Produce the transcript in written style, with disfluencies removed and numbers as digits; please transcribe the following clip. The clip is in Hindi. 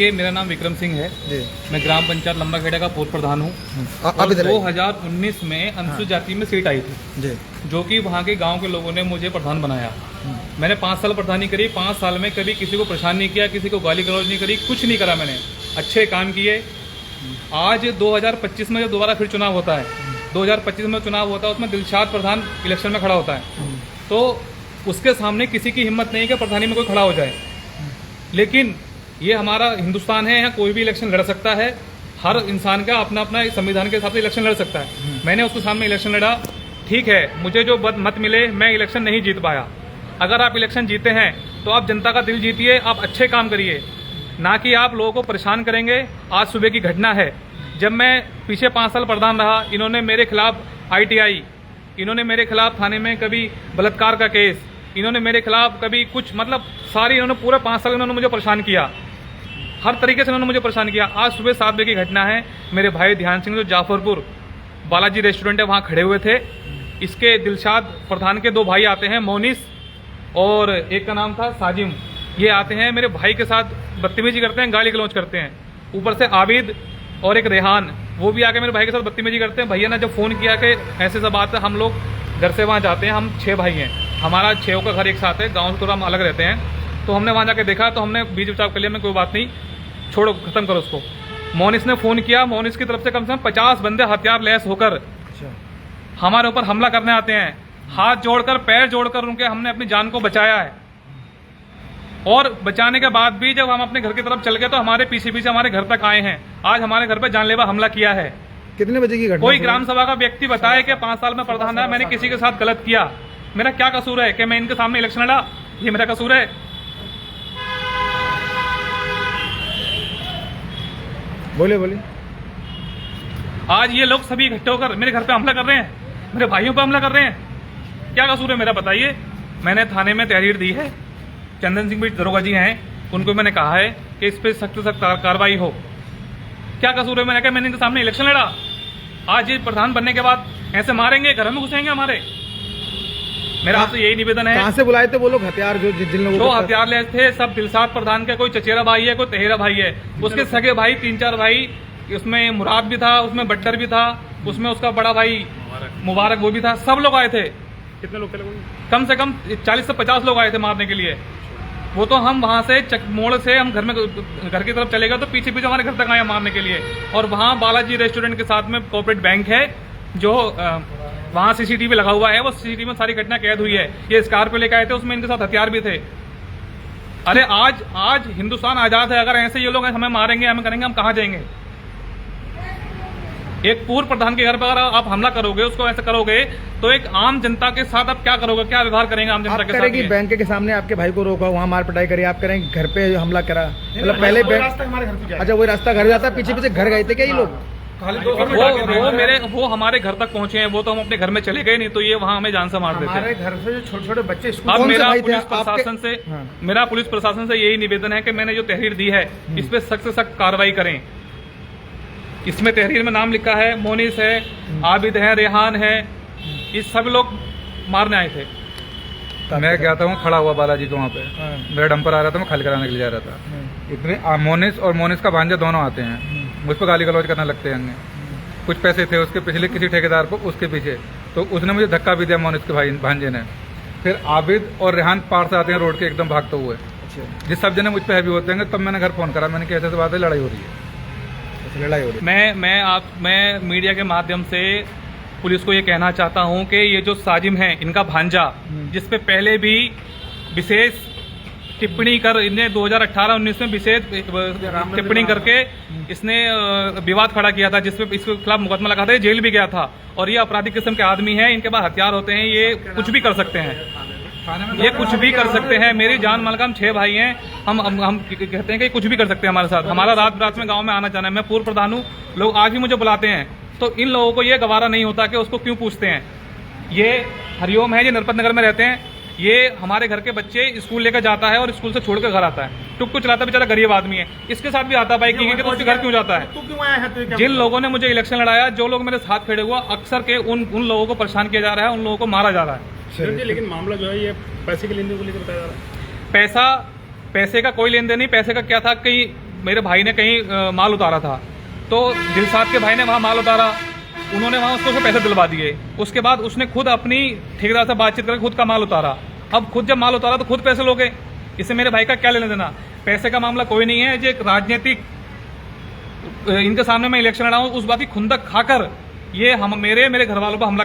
देखिए, मेरा नाम विक्रम सिंह है जी। मैं ग्राम पंचायत लंबाखेड़ा का पूर्व प्रधान हूँ। आप इधर आइए। 2019 में अनुसूचित जाति में सीट आई थी जी। जो कि वहाँ के गांव के लोगों ने मुझे प्रधान बनाया। मैंने 5 साल प्रधानी करी। 5 साल में कभी किसी को परेशान नहीं किया, किसी को गाली गलौज नहीं करी, कुछ नहीं करा मैंने। अच्छे काम किए। आज 2025 में जब दोबारा फिर चुनाव होता है, 2025 में चुनाव होता है, उसमें दिलशाद प्रधान इलेक्शन में खड़ा होता है, तो उसके सामने किसी की हिम्मत नहीं कि प्रधानी में कोई खड़ा हो जाए। लेकिन ये हमारा हिंदुस्तान है, यहाँ कोई भी इलेक्शन लड़ सकता है। हर इंसान का अपना अपना संविधान के हिसाब से इलेक्शन लड़ सकता है। मैंने उसके सामने इलेक्शन लड़ा। ठीक है, मुझे जो मत मिले, मैं इलेक्शन नहीं जीत पाया। अगर आप इलेक्शन जीते हैं तो आप जनता का दिल जीतिए, आप अच्छे काम करिए, ना कि आप लोगों को परेशान करेंगे। आज सुबह की घटना है, जब मैं पीछे 5 साल प्रधान रहा, इन्होंने मेरे खिलाफ ITI, इन्होंने मेरे खिलाफ थाने में कभी बलात्कार का केस, इन्होंने मेरे खिलाफ कभी कुछ, मतलब सारी इन्होंने पूरे 5 साल इन्होंने मुझे परेशान किया। हर तरीके से इन्होंने मुझे परेशान किया। आज सुबह 7 बजे की घटना है। मेरे भाई ध्यान सिंह जो जाफरपुर बालाजी रेस्टोरेंट है वहाँ खड़े हुए थे। इसके दिलशाद प्रधान के 2 भाई आते हैं, मोनिस और एक का नाम था साजिम। ये आते हैं मेरे भाई के साथ बदतमीजी करते हैं, गाली गलौज करते हैं। ऊपर से आबिद और एक रेहान, वो भी आके मेरे भाई के साथ बदतमीजी करते हैं। भैया ने जब फ़ोन किया कि ऐसे सब बात है, हम लोग घर से वहाँ जाते हैं। हम 6 भाई हैं, हमारा 6 का घर एक साथ है, गाँव से थोड़ा हम अलग रहते हैं। तो हमने वहाँ जाके देखा, तो हमने बीच बचाव कर लिया, में कोई बात नहीं, छोड़ो, खत्म करो उसको। मोनिस ने फ़ोन किया। मोनिस की तरफ से कम 50 बंदे हथियार लैस होकर हमारे ऊपर हमला करने आते हैं। हाथ जोड़कर, पैर जोड़कर उनके हमने अपनी जान को बचाया है। और बचाने के बाद भी जब हम अपने घर की तरफ चल गए तो हमारे पीछे पीछे हमारे घर तक आए हैं। आज हमारे घर पे जानलेवा हमला किया है। कितने बजे की घटना? कोई ग्राम सभा का व्यक्ति बताए कि 5 साल में प्रधान है, मैंने किसी के साथ गलत किया। मेरा क्या कसूर है कि मैं इनके सामने इलेक्शन लड़ा? ये मेरा कसूर है? बोले बोले। आज ये लोग सभी इकट्ठे होकर मेरे घर पे हमला कर रहे हैं, मेरे भाइयों पे हमला कर रहे हैं। क्या कसूर है मेरा, बताइए। मैंने थाने में तहरीर दी है। चंदन सिंह भी दरोगा जी हैं, उनको मैंने कहा है कि इस पर सख्त सख्त कार्रवाई हो। क्या कसूर है? मैंने कहा मैंने इनके सामने इलेक्शन लड़ा। आज ये प्रधान बनने के बाद ऐसे मारेंगे, घर में घुसेंगे हमारे। मेरा आपसे यही निवेदन है। कहाँ से बुलाए थे वो लोग हथियार? जिन लोगों जो हथियार ले थे सब दिलशाद प्रधान के, कोई चचेरा भाई है, कोई तहेरा भाई है, उसके सगे भाई 3-4 भाई, उसमें मुराद भी था, उसमें बट्टर भी था, उसमें उसका बड़ा भाई मुबारक वो भी था। सब लोग आए थे। कितने लोग थे? कम से कम 40 से 50 लोग आए थे मारने के लिए। वो तो हम वहां से मोड़ से हम घर की तरफ चले गए तो पीछे पीछे हमारे घर तक आए मारने के लिए। और वहाँ बालाजी रेस्टोरेंट के साथ में कोऑपरेटिव बैंक है, जो वहाँ CCTV लगा हुआ है। वो CCTV में सारी घटना कैद हुई है। ये स्कॉर्पियो लेकर आए थे, उसमें इनके साथ हथियार भी थे। अरे आज हिंदुस्तान आजाद है। अगर ऐसे ये लोग हमें मारेंगे, हमें करेंगे, हम कहाँ जाएंगे? एक पूर्व प्रधान के घर पर अगर आप हमला करोगे, उसको ऐसा करोगे, तो एक आम जनता के साथ आप क्या करोगे? क्या व्यवहार करेंगे आम जनता के साथ? बैंक के सामने आपके भाई को रोका, वहाँ मार पिटाई करी, आप करेंगे घर पे हमला करा? मतलब पहले बैंक, अच्छा वही रास्ता घर जाता, पीछे पीछे घर गए थे क्या ये लोग? वो हमारे घर तक पहुंचे हैं। वो तो हम अपने घर में चले गए, नहीं तो ये वहाँ हमें जान से मार देते। हमारे घर से जो छोटे छोटे बच्चे, अब मेरा पुलिस प्रशासन से यही निवेदन है कि मैंने जो तहरीर दी है, इस पे सख्त से सख्त कार्रवाई करें। इसमें तहरीर में नाम लिखा है, मोनिस है, आबिद है, रेहान है, ये सब लोग मारने आए थे। मैं गया था, वहाँ खड़ा हुआ बालाजी के वहाँ पे। मेरा डंपर आ रहा था, मैं खाली कराने के लिए जा रहा था। इतने मोनिस और मोनिस का भांजा दोनों आते हैं, मुझ पर गाली गलौज करने लगते हैं। कुछ पैसे थे उसके पिछले किसी ठेकेदार को, उसके पीछे, तो उसने मुझे धक्का भी दिया मोनिस के भांजे ने। फिर आबिद और रेहान पार से आते हैं रोड के एकदम भागते हुए। जिस सब जने मुझ पर हैवी होते हैं, तब मैंने घर फोन करा, मैंने कैसे बात है, लड़ाई हो रही है। मैं मीडिया के माध्यम से पुलिस को ये कहना चाहता हूं कि ये जो साजिम है, इनका भांजा, जिसपे पहले भी विशेष टिप्पणी कर, इन्हें 2018-19 में विशेष टिप्पणी करके इसने विवाद खड़ा किया था, जिसपे इसके खिलाफ मुकदमा लगा था, जेल भी गया था। और ये आपराधिक किस्म के आदमी है, इनके पास हथियार होते हैं, ये कुछ भी कर सकते हैं, ये कुछ भी कर सकते हैं। मेरी जान माल का, हम 6 भाई हैं, हम कहते हैं कि कुछ भी कर सकते हैं हमारे साथ। हमारा रात में गांव में आना जाना है। मैं पूर्व प्रधान हूँ, लोग आज भी मुझे बुलाते हैं, तो इन लोगों को ये गवारा नहीं होता कि उसको क्यों पूछते हैं। ये हरिओम है, ये नरपत नगर में रहते हैं। ये हमारे घर के बच्चे स्कूल लेकर जाता है और स्कूल से छोड़कर घर आता है। टुक टुक चलाता, बेचारा गरीब आदमी है, इसके साथ भी आता बाइक की, तो उसके घर क्यों जाता है? जिन लोगों ने मुझे इलेक्शन लड़ाया, जो लोग मेरे साथ खड़े हुआ, अक्सर के उन लोगों को परेशान किया जा रहा है, उन लोगों को मारा जा रहा है। लेकिन मामला जो है ये पैसे के लेन देन को लेकर बताया जा रहा है। पैसे का कोई लेन देन नहीं। पैसे का क्या था कि मेरे भाई ने कहीं माल उतारा था, तो दिलशाद के भाई ने वहाँ माल उतारा, उन्होंने वहाँ उसको पैसे दिलवा दिए। उसके बाद उसने खुद अपनी ठेकेदार से बातचीत करके खुद का माल उतारा। अब खुद जब माल उतारा तो खुद पैसे लोगे, इससे मेरे भाई का क्या लेना देना? पैसे का मामला कोई नहीं है। जो एक राजनीतिक इनके सामने मैं इलेक्शन लड़ा हूँ, उस बात की खुंदक खाकर ये हम मेरे घर वालों पर हमला